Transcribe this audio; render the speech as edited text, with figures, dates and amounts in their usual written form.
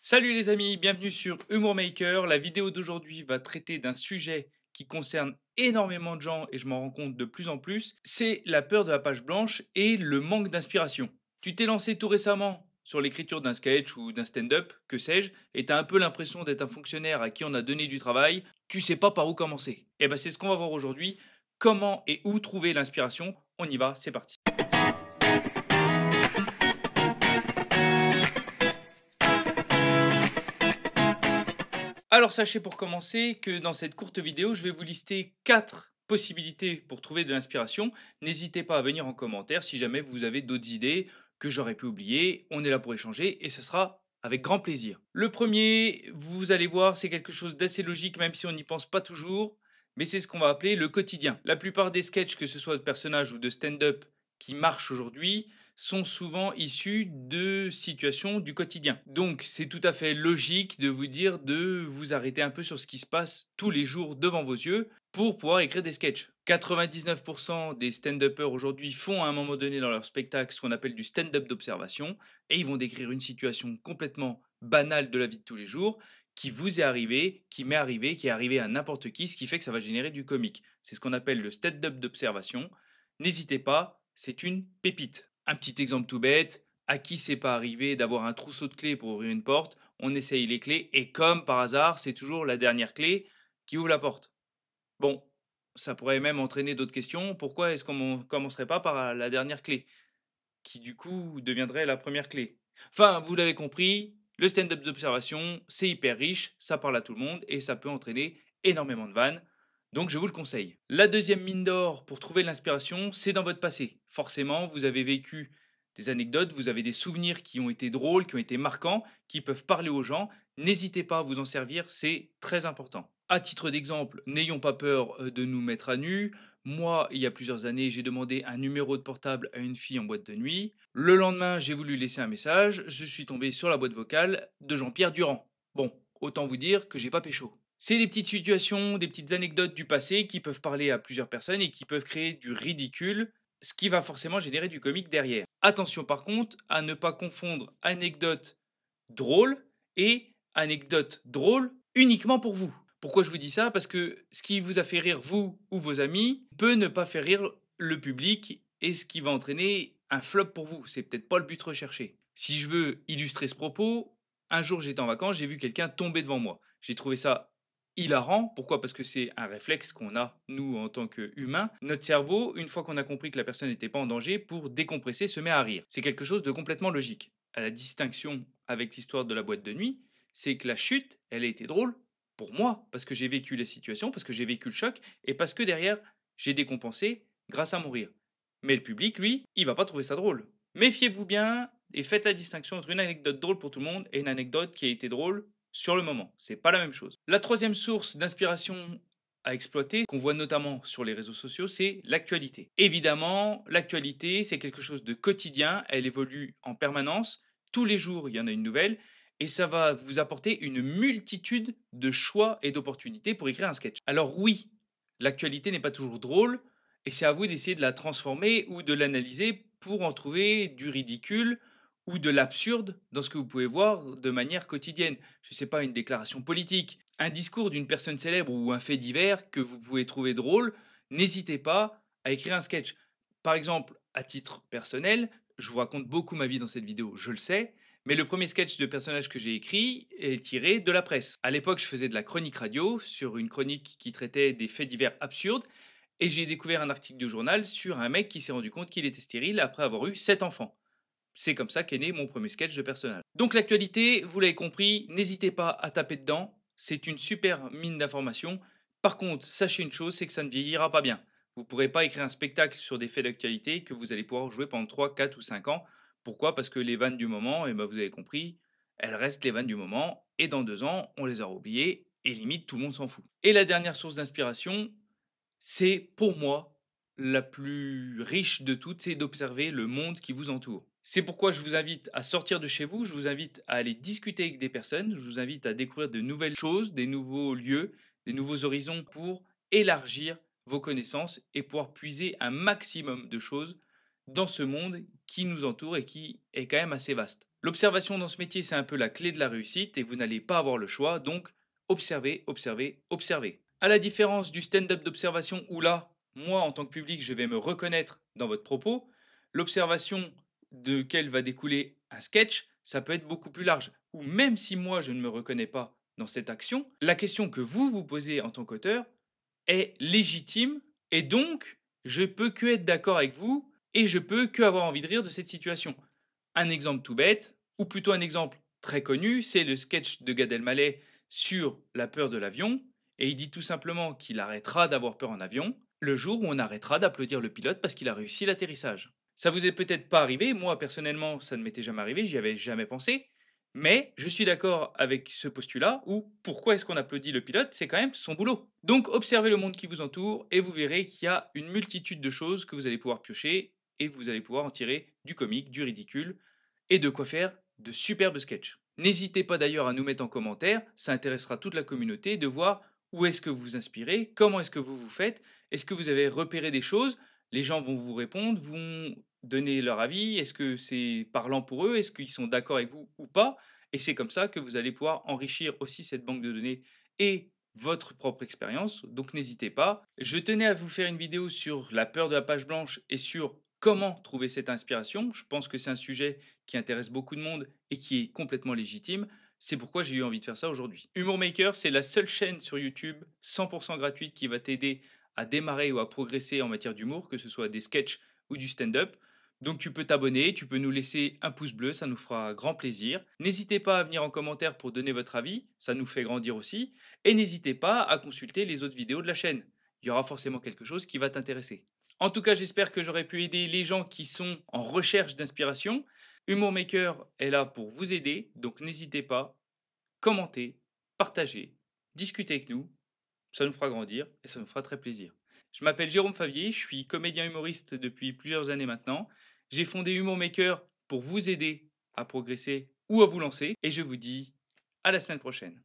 Salut les amis, bienvenue sur Humour Maker. La vidéo d'aujourd'hui va traiter d'un sujet qui concerne énormément de gens et je m'en rends compte de plus en plus, c'est la peur de la page blanche et le manque d'inspiration. Tu t'es lancé tout récemment sur l'écriture d'un sketch ou d'un stand-up, que sais-je, et t'as un peu l'impression d'être un fonctionnaire à qui on a donné du travail, tu sais pas par où commencer. Et ben c'est ce qu'on va voir aujourd'hui, comment et où trouver l'inspiration. On y va, c'est parti. Alors sachez pour commencer que dans cette courte vidéo, je vais vous lister 4 possibilités pour trouver de l'inspiration. N'hésitez pas à venir en commentaire si jamais vous avez d'autres idées que j'aurais pu oublier. On est là pour échanger et ce sera avec grand plaisir. Le premier, vous allez voir, c'est quelque chose d'assez logique même si on n'y pense pas toujours, mais c'est ce qu'on va appeler le quotidien. La plupart des sketchs, que ce soit de personnages ou de stand-up qui marchent aujourd'hui, sont souvent issus de situations du quotidien. Donc c'est tout à fait logique de vous dire de vous arrêter un peu sur ce qui se passe tous les jours devant vos yeux pour pouvoir écrire des sketchs. 99% des stand-uppers aujourd'hui font à un moment donné dans leur spectacle ce qu'on appelle du stand-up d'observation et ils vont décrire une situation complètement banale de la vie de tous les jours qui vous est arrivé, qui m'est arrivé, qui est arrivé à n'importe qui, ce qui fait que ça va générer du comique. C'est ce qu'on appelle le stand-up d'observation. N'hésitez pas, c'est une pépite. Un petit exemple tout bête, à qui c'est pas arrivé d'avoir un trousseau de clés pour ouvrir une porte, on essaye les clés et comme par hasard, c'est toujours la dernière clé qui ouvre la porte. Bon, ça pourrait même entraîner d'autres questions. Pourquoi est-ce qu'on commencerait pas par la dernière clé, qui du coup deviendrait la première clé? Enfin, vous l'avez compris, le stand-up d'observation, c'est hyper riche, ça parle à tout le monde et ça peut entraîner énormément de vannes. Donc je vous le conseille. La deuxième mine d'or pour trouver l'inspiration, c'est dans votre passé. Forcément, vous avez vécu des anecdotes, vous avez des souvenirs qui ont été drôles, qui ont été marquants, qui peuvent parler aux gens. N'hésitez pas à vous en servir, c'est très important. À titre d'exemple, n'ayons pas peur de nous mettre à nu. Moi, il y a plusieurs années, j'ai demandé un numéro de portable à une fille en boîte de nuit. Le lendemain, j'ai voulu laisser un message. Je suis tombé sur la boîte vocale de Jean-Pierre Durand. Bon, autant vous dire que j'ai pas pécho. C'est des petites situations, des petites anecdotes du passé qui peuvent parler à plusieurs personnes et qui peuvent créer du ridicule, ce qui va forcément générer du comique derrière. Attention par contre à ne pas confondre anecdote drôle et anecdote drôle uniquement pour vous. Pourquoi je vous dis ça? Parce que ce qui vous a fait rire vous ou vos amis peut ne pas faire rire le public et ce qui va entraîner un flop pour vous. C'est peut-être pas le but recherché. Si je veux illustrer ce propos, un jour j'étais en vacances, j'ai vu quelqu'un tomber devant moi. J'ai trouvé ça hilarant. Pourquoi? Parce que c'est un réflexe qu'on a, nous, en tant qu'humains. Notre cerveau, une fois qu'on a compris que la personne n'était pas en danger, pour décompresser, se met à rire. C'est quelque chose de complètement logique. À la distinction avec l'histoire de la boîte de nuit, c'est que la chute, elle a été drôle pour moi, parce que j'ai vécu la situation, parce que j'ai vécu le choc, et parce que derrière, j'ai décompensé grâce à mon rire. Mais le public, lui, il va pas trouver ça drôle. Méfiez-vous bien et faites la distinction entre une anecdote drôle pour tout le monde et une anecdote qui a été drôle sur le moment. C'est pas la même chose. La troisième source d'inspiration à exploiter, qu'on voit notamment sur les réseaux sociaux, c'est l'actualité. Évidemment, l'actualité, c'est quelque chose de quotidien, elle évolue en permanence, tous les jours, il y en a une nouvelle, et ça va vous apporter une multitude de choix et d'opportunités pour écrire un sketch. Alors oui, l'actualité n'est pas toujours drôle, et c'est à vous d'essayer de la transformer ou de l'analyser pour en trouver du ridicule ou de l'absurde dans ce que vous pouvez voir de manière quotidienne. Je ne sais pas, une déclaration politique, un discours d'une personne célèbre ou un fait divers que vous pouvez trouver drôle, n'hésitez pas à écrire un sketch. Par exemple, à titre personnel, je vous raconte beaucoup ma vie dans cette vidéo, je le sais, mais le premier sketch de personnage que j'ai écrit est tiré de la presse. À l'époque, je faisais de la chronique radio sur une chronique qui traitait des faits divers absurdes et j'ai découvert un article de journal sur un mec qui s'est rendu compte qu'il était stérile après avoir eu 7 enfants. C'est comme ça qu'est né mon premier sketch de personnage. Donc l'actualité, vous l'avez compris, n'hésitez pas à taper dedans, c'est une super mine d'informations. Par contre, sachez une chose, c'est que ça ne vieillira pas bien. Vous ne pourrez pas écrire un spectacle sur des faits d'actualité que vous allez pouvoir jouer pendant 3, 4 ou 5 ans. Pourquoi? Parce que les vannes du moment, et ben vous avez compris, elles restent les vannes du moment, et dans 2 ans, on les aura oubliées, et limite tout le monde s'en fout. Et la dernière source d'inspiration, c'est pour moi la plus riche de toutes, c'est d'observer le monde qui vous entoure. C'est pourquoi je vous invite à sortir de chez vous, je vous invite à aller discuter avec des personnes, je vous invite à découvrir de nouvelles choses, des nouveaux lieux, des nouveaux horizons pour élargir vos connaissances et pouvoir puiser un maximum de choses dans ce monde qui nous entoure et qui est quand même assez vaste. L'observation dans ce métier, c'est un peu la clé de la réussite et vous n'allez pas avoir le choix, donc observez, observez, observez. À la différence du stand-up d'observation où là, moi en tant que public, je vais me reconnaître dans votre propos, l'observation de quelle va découler un sketch, ça peut être beaucoup plus large. Ou même si moi je ne me reconnais pas dans cette action, la question que vous vous posez en tant qu'auteur est légitime et donc je peux que être d'accord avec vous et je peux que avoir envie de rire de cette situation. Un exemple tout bête, ou plutôt un exemple très connu, c'est le sketch de Gad Elmaleh sur la peur de l'avion, et il dit tout simplement qu'il arrêtera d'avoir peur en avion le jour où on arrêtera d'applaudir le pilote parce qu'il a réussi l'atterrissage. Ça vous est peut-être pas arrivé, moi personnellement ça ne m'était jamais arrivé, j'y avais jamais pensé, mais je suis d'accord avec ce postulat où pourquoi est-ce qu'on applaudit le pilote, c'est quand même son boulot. Donc observez le monde qui vous entoure et vous verrez qu'il y a une multitude de choses que vous allez pouvoir piocher et vous allez pouvoir en tirer du comique, du ridicule et de quoi faire de superbes sketchs. N'hésitez pas d'ailleurs à nous mettre en commentaire, ça intéressera toute la communauté de voir où est-ce que vous vous inspirez, comment est-ce que vous vous faites, est-ce que vous avez repéré des choses, les gens vont vous répondre, vont donner leur avis, est-ce que c'est parlant pour eux, est-ce qu'ils sont d'accord avec vous ou pas, et c'est comme ça que vous allez pouvoir enrichir aussi cette banque de données et votre propre expérience, donc n'hésitez pas. Je tenais à vous faire une vidéo sur la peur de la page blanche et sur comment trouver cette inspiration. Je pense que c'est un sujet qui intéresse beaucoup de monde et qui est complètement légitime. C'est pourquoi j'ai eu envie de faire ça aujourd'hui. Humour Maker, c'est la seule chaîne sur YouTube 100% gratuite qui va t'aider à démarrer ou à progresser en matière d'humour, que ce soit des sketchs ou du stand-up. Donc tu peux t'abonner, tu peux nous laisser un pouce bleu, ça nous fera grand plaisir. N'hésitez pas à venir en commentaire pour donner votre avis, ça nous fait grandir aussi. Et n'hésitez pas à consulter les autres vidéos de la chaîne. Il y aura forcément quelque chose qui va t'intéresser. En tout cas, j'espère que j'aurai pu aider les gens qui sont en recherche d'inspiration. Humour Maker est là pour vous aider, donc n'hésitez pas, commentez, partagez, discutez avec nous, ça nous fera grandir et ça nous fera très plaisir. Je m'appelle Jérôme Favier, je suis comédien humoriste depuis plusieurs années maintenant. J'ai fondé Humour Maker pour vous aider à progresser ou à vous lancer et je vous dis à la semaine prochaine.